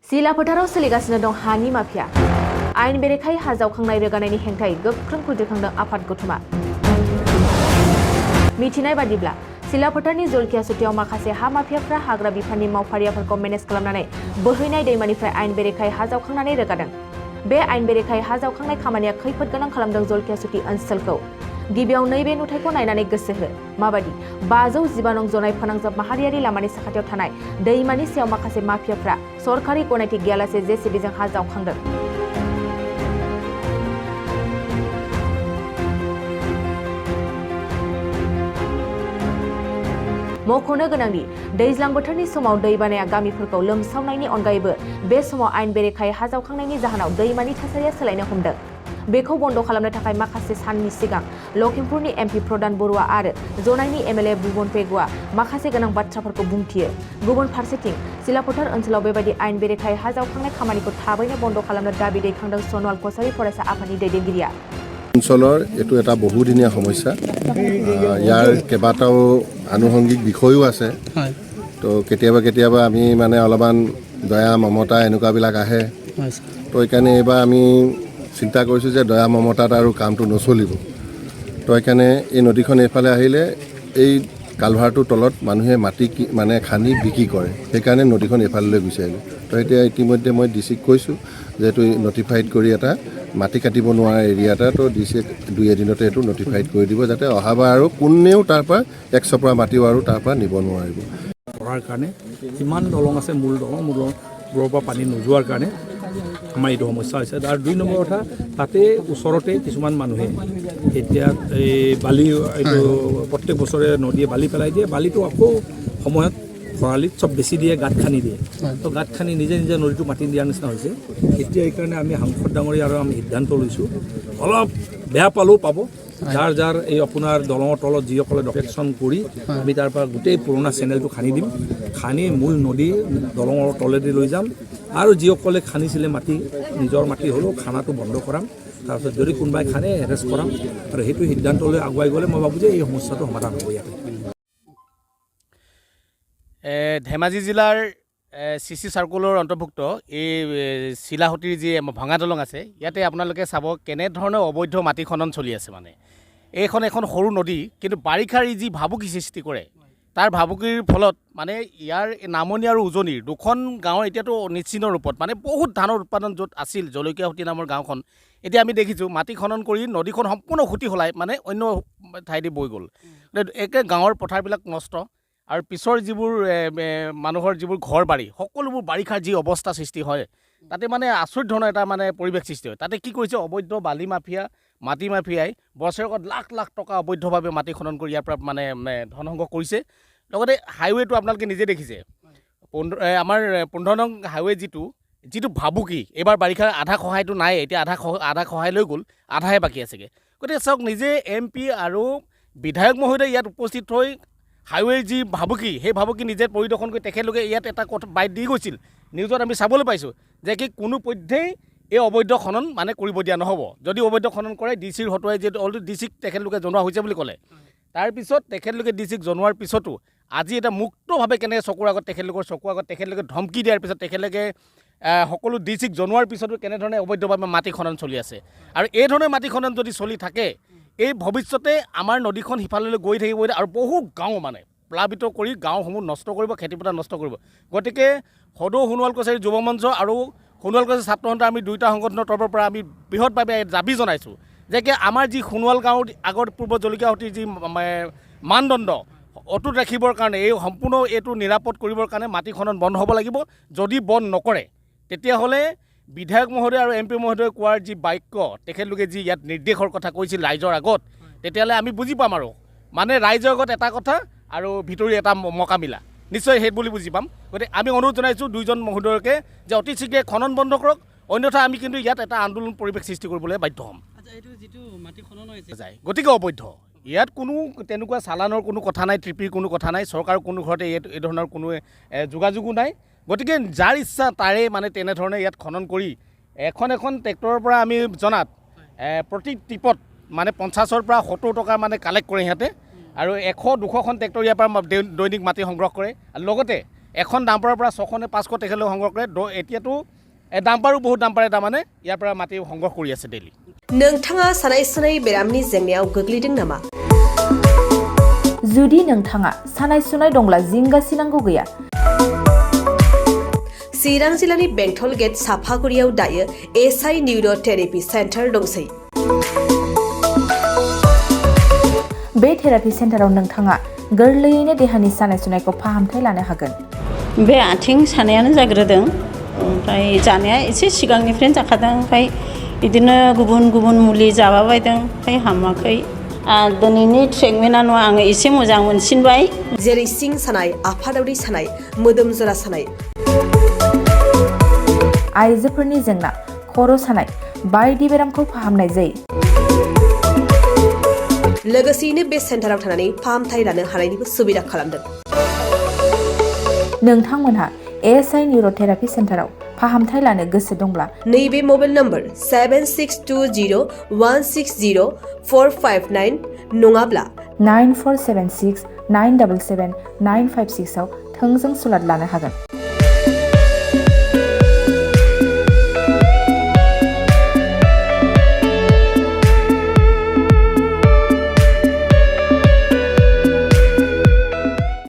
सिलाफोथाराव सोलिगासिनो दं हानि माफिया आयेन बेरेखायै हा जावखांनाय रोगानायनि हेंथायै गोख्रों फोजोखांदों आफाद गौथुमा। मिथिनाय बादिब्ला सिलाफोथारनि जलकियासुटियाव माखासे हा माफियाफ्रा हाग्रा बिफाननि मावफारियाफोरखौ मेनेज खालामनानै बोहैनाय दैमानिफ्राय आयेन बेरेखायै हा जावखांनानै रोगादों। बे आयेन बेरेखायै हा जावखांनाय खामानिया खैफोद गोनां खालामदों जलकियासुटि ओनसोलखौ। गिबियाव नैबे नुथायखौ नायनानै गोसो हो माबादि 515 नं जनाय फोनांजाब माहारियारि लामानि साखाथियाव थानाय दैमानि सायाव माखासे माफियाफ्रा सरकारि गनायथि गैयालासे जेसिबिजों हा जावखांदों। मख'नो गोनांदि दैज्लां बोथोरनि समाव दै बानाया गामिफोरखौ लोमसावनायनि अनगायैबो बे समाव आयेन बेरेखायै हा जावखांनायनि जाहोनाव दैमानि थासारिया सोलायनो हमदों। बेखौ बन्द खालामनो थाखाय माखासे साननि सिगां लखिमपुरनि एमपि प्रदान बरुवा आरो जनाइनि एमएलए भुबन पेगुआ माखासे गोनां बाथ्राफोरखौ बुंथियो। गुबुन फारसेथिं सिलाफोथार ओनसोलाव बेबायदि आयेन बेरेखायै हा जावखांनाय खामानिखौ थाबैनो बन्द खालामनो दाबि दैखांदों सनवाल कछारी फरायसा आफादनि दैदेनगिरिया। অঞ্চলৰ এইটো এটা বহুদিনীয়া সমস্যা। ইয়াৰ কেইবাটাও আনুষংগিক বিষয়ও আছে। তো কেতিয়াবা আমি মানে অলপমান দয়া মমতা এনেকুৱাবিলাক আহে। তো সেইকাৰণে এইবাৰ আমি চিন্তা কৰিছোঁ যে দয়া মমতাত আৰু কামটো নচলিব। তো সেইকাৰণে এই নদীখন এইফালে আহিলে এই কালভাৰটোৰ তলত মানুহে মাটি মানে খান্দি বিক্ৰী কৰে, সেইকাৰণে নদীখন এইফাললৈ গুচি আহিলে। তো এতিয়া ইতিমধ্যে মই ডিচিক কৈছোঁ যে এইটো নটিফাইড কৰি এটা মাটি কাটিব নোৱাৰা এৰিয়া এটা, তো ডিচিয়ে 2 এদিনতে এইটো নটিফাইড কৰি দিব যাতে অহাবাৰ আৰু কোনেও তাৰ পৰা 1 চপৰা মাটিও আৰু তাৰ পৰা নিব নোৱাৰিব। কৰাৰ কাৰণে কিমান দলং আছে, মূল দলংবোৰৰ পৰা পানী নোযোৱাৰ কাৰণে আমাৰ এইটো সমস্যা হৈছে। আৰু 2 নম্বৰ কথা, তাতে ওচৰতে কিছুমান মানুহে এতিয়া এই বালি এইটো প্ৰত্যেক বছৰে নদীয়ে বালি পেলাই দিয়ে, বালিটো আকৌ সময়ত খৰালিত চব বেছি দিয়ে, গাঁত খান্দি দিয়ে। তো গাঁত খান্দি নিজে নদীটো মাটি দিয়াৰ নিচিনা হৈছে। এতিয়া এইকাৰণে আমি সাংসদ ডাঙৰীয়া আৰু আমি সিদ্ধান্ত লৈছোঁ, অলপ বেয়া পালেও পাব, যাৰ এই আপোনাৰ দলঙৰ তলত যিসকলে ডকেশ্যন কৰি আমি তাৰ পৰা গোটেই পুৰণা চেনেলটো খান্দি দিম, খান্দি মূল নদী দলঙৰ তলেদি লৈ যাম আৰু যিসকলে খান্দিছিলে মাটি নিজৰ মাটি হ'লেও খানাটো বন্ধ কৰাম। তাৰপিছত যদি কোনোবাই খানে এৰেষ্ট কৰাম আৰু সেইটো সিদ্ধান্তলৈ আগুৱাই গ'লে মই ভাবোঁ যে এই সমস্যাটো সমাধান হ'ব ইয়াতে। ধেমাজি জিলাৰ CC চাৰ্কুলৰ অন্তৰ্ভুক্ত এই চিলাহতীৰ যি ভঙা দলং আছে, ইয়াতে আপোনালোকে চাব কেনেধৰণৰ অবৈধ মাটি খনন চলি আছে। মানে এইখন এখন সৰু নদী, কিন্তু বাৰিষাৰ যি ভাবুকি সৃষ্টি কৰে, তাৰ ভাবুকিৰ ফলত মানে ইয়াৰ নামনি আৰু উজনিৰ 2খন গাঁৱৰ এতিয়াতো নিশ্চিন্ত ৰূপত মানে বহুত ধানৰ উৎপাদন য'ত আছিল জলকীয়াসুটি নামৰ গাঁওখন, এতিয়া আমি দেখিছোঁ মাটি খনন কৰি নদীখন সম্পূৰ্ণ সুতি সলাই মানে অন্য ঠাইদি বৈ গ'ল। একে গাঁৱৰ পথাৰবিলাক নষ্ট আৰু পিছৰ যিবোৰ মানুহৰ যিবোৰ ঘৰ বাৰী সকলোবোৰ বাৰিষাৰ যি অৱস্থা সৃষ্টি হয়, তাতে মানে আচৰিত ধৰণৰ এটা মানে পৰিৱেশ সৃষ্টি হয়। তাতে কি কৰিছে অবৈধ বালি মাফিয়া, মাটি মাফিয়াই বছৰেকত লাখ লাখ টকা অবৈধভাৱে মাটি খনন কৰি ইয়াৰ পৰা মানে ধন সংগ্ৰহ কৰিছে। লগতে হাইৱেটো আপোনালোকে নিজে দেখিছে, আমাৰ 15 নং হাইৱে যিটো ভাবুকি, এইবাৰ বাৰিষাৰ আধা সহায়টো নাই, এতিয়া আধা সহায় লৈ গ'ল, আধাহে বাকী আছেগৈ। গতিকে চাওক, নিজে MP আৰু বিধায়ক মহোদয় ইয়াত উপস্থিত হৈ হাইৱেৰ যি ভাবুকি, সেই ভাবুকি নিজে পৰিদৰ্শন কৰি তেখেতলোকে ইয়াত এটা কথা বাইট দি গৈছিল। নিউজত আমি চাবলৈ পাইছোঁ যে কি কোনোপধ্যেই এই অবৈধ খনন মানে কৰিব দিয়া নহ'ব। যদি অবৈধ খনন কৰে DCৰ হতুৱাই যিহেতু অলৰেডি DCক তেখেতলোকে জনোৱা হৈছে বুলি ক'লে। তাৰপিছত তেখেতলোকে DCক জনোৱাৰ পিছতো আজি এটা মুক্তভাৱে কেনেকৈ চকুৰ আগত তেখেতলোকে ধমকি দিয়াৰ পিছত তেখেতলোকে সকলো DCক জনোৱাৰ পিছতো কেনেধৰণে অবৈধভাৱে মাটি খনন চলি আছে। আৰু এই ধৰণে মাটি খনন যদি চলি থাকে, এই ভৱিষ্যতে আমাৰ নদীখন সিফাললৈ গৈ থাকিব আৰু বহু গাঁও মানে প্লাবিত কৰি গাঁওসমূহ নষ্ট কৰিব, খেতিপথাৰ নষ্ট কৰিব। গতিকে সদৌ সোণোৱাল কছাৰী যুৱ মঞ্চ আৰু সোণোৱাল কছাৰী ছাত্ৰ সন্থা, আমি 2টা সংগঠনৰ তৰফৰ পৰা আমি বৃহৎভাৱে দাবী জনাইছোঁ যে কি আমাৰ যি সোণোৱাল গাঁৱৰ আগৰ পূৰ্ব জলকীয়াসুটিৰ যি মানদণ্ড অটুট ৰাখিবৰ কাৰণে, এই সম্পূৰ্ণ এইটো নিৰাপদ কৰিবৰ কাৰণে মাটি খনন বন্ধ হ'ব লাগিব। যদি বন্ধ নকৰে তেতিয়াহ'লে বিধায়ক মহোদয় আৰু MP মহোদয় কোৱাৰ যি বাক্য, তেখেতলোকে যি ইয়াত নিৰ্দেশৰ কথা কৈছিল ৰাইজৰ আগত, তেতিয়াহ'লে আমি বুজি পাম আৰু মানে ৰাইজৰ আগত এটা কথা আৰু ভিতৰি এটা মকামিলা, নিশ্চয় সেই বুলি বুজি পাম। গতিকে আমি অনুৰোধ জনাইছোঁ 2জন মহোদয়কে যে অতি শীঘ্ৰে খনন বন্ধ কৰক, অন্যথা আমি কিন্তু ইয়াত এটা আন্দোলন পৰিৱেশ সৃষ্টি কৰিবলৈ বাধ্য হ'ম। গতিকে অবৈধ ইয়াত কোনো তেনেকুৱা চালানৰ কোনো কথা নাই, ট্ৰিপিৰ কোনো কথা নাই, চৰকাৰৰ কোনো ঘৰতে এই ধৰণৰ কোনো যোগাযোগো নাই। গতিকে যাৰ ইচ্ছা তাৰে মানে তেনেধৰণে ইয়াত খনন কৰি এখন ট্ৰেক্টৰৰ পৰা আমি জনাত প্ৰতি টিপত মানে 50ৰ পৰা 70 টকা মানে কালেক্ট কৰে সিহঁতে, আৰু 100-200খন ট্ৰেক্টৰ ইয়াৰ পৰা দৈনিক মাটি সংগ্ৰহ কৰে। আৰু লগতে এখন ডাম্পাৰৰ পৰা 600 নে 500 তেখেতলোকে সংগ্ৰহ কৰে এতিয়াতো ডাম্পাৰো বহুত ডাম্পাৰে তাৰমানে ইয়াৰ পৰা মাটি সংগ্ৰহ কৰি আছে ডেইলি नोंथाङा सानाय सुनाय बेरामनि जेंनायाव गोग्लैदों नामा जुदि नोंथाङा सानाय सुनाय दंब्ला जिंगासिनांगौ गैया चिरां जिल्लानि बेंटल गेट साफागुरियाव दायो एसआइ निउर' थेरापि सेन्टार दंसै बे थेरापि सेन्टाराव नोंथाङा गोरलैयैनो देहानि सानाय सुनायखौ फाहामथाय लानो हागोन बे आथिं सानायानो जाग्रोदों ओमफ्राय जानाया एसे सिगांनिफ्रायनो जाखादों ओमफ्राय बिदिनो गुबुन गुबुन मुलि जाबाबायदों ओमफ्राय हामाखै दिनैनि ट्रिटमेन्टआनो आङो एसे मोजां मोनसिनबाय जेरै सिं सानाय आफादावरि सानाय मोदोम जरा सानाय आइजोफोरनि जेंना खर' सानाय बायदि बेरामखौ फाहामनाय जायो लोगोसेयैनो बे सेन्टाराव थानानै फाहामथाय लानो हानायनिबो सुबिदा खालामदों नोंथांमोनहा एएसआइ निउर'थेरापि सेन्टाराव फाहामथाय लानो गोसो दंब्ला नैबे मबाइल नम्बर 7620160459 नङाब्ला 9476 977 956 आव थोंजों सुलाद लानो हागोन